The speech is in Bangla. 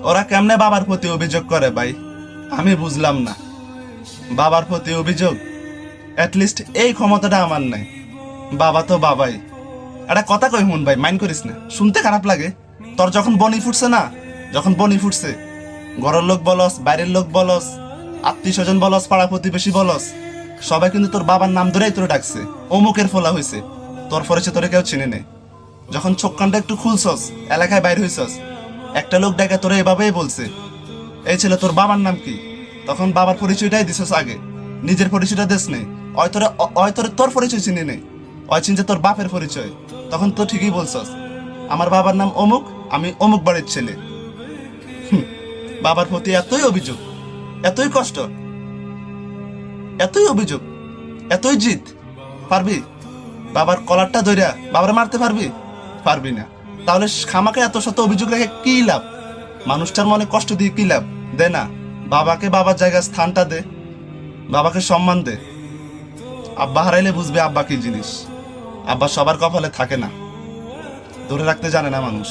ওরা কেমনে বাবার প্রতি অভিযোগ করে ভাই, আমি বুঝলাম না। বাবার প্রতি অভিযোগ, অ্যাটলিস্ট এই ক্ষমতাটা আমার নাই। বাবা তো বাবাই। একটা কথা কই হুন ভাই, মাইন্ড করিস না, শুনতে খারাপ লাগে। তোর যখন বনি ফুটছে না, যখন বনি ফুটছে, ঘরের লোক বলস, বাইরের লোক বলস, আত্মীয় স্বজন বলস, পাড়া প্রতিবেশী বলস, সবাই কিন্তু তোর বাবার নাম ধরেই তোর ডাকছে, অমুকের ফলা হয়েছে। তোর পরিচয় তোরে কেউ চিনে নেই। যখন চোখ কানটা একটু খুলছস, এলাকায় বাইর হইছস, একটা লোক ডাকে তোরে এভাবেই বলছে, এই ছেলে তোর বাবার নাম কি? তখন বাবার পরিচয়টাই দিছস আগে, নিজের পরিচয়টা দেশ নেই। অয় তোরে তোর পরিচয় চিনি নেই, অয় চিনছে তোর বাপের পরিচয়। তখন তো ঠিকই বলছস, আমার বাবার নাম অমুক, আমি অমুক বাড়ির ছেলে। বাবার প্রতি এতই অভিযোগ, এতই কষ্ট, এতই অভিযোগ, এতই জিদ, পারবি বাবার কলারটা ধইরা বাবার মারতে পারবি? পারবি না। তাহলে খামাকে এত শত অভিযোগ রেখে কি লাভ? মানুষটার মনে কষ্ট দিয়ে কি লাভ? দে না, বাবাকে বাবার জায়গায় স্থানটা দে, বাবাকে সম্মান দে। আব্বা হারাইলে বুঝবে আব্বা কি জিনিস। আব্বা সবার কপালে থাকে না, ধরে রাখতে জানে না মানুষ।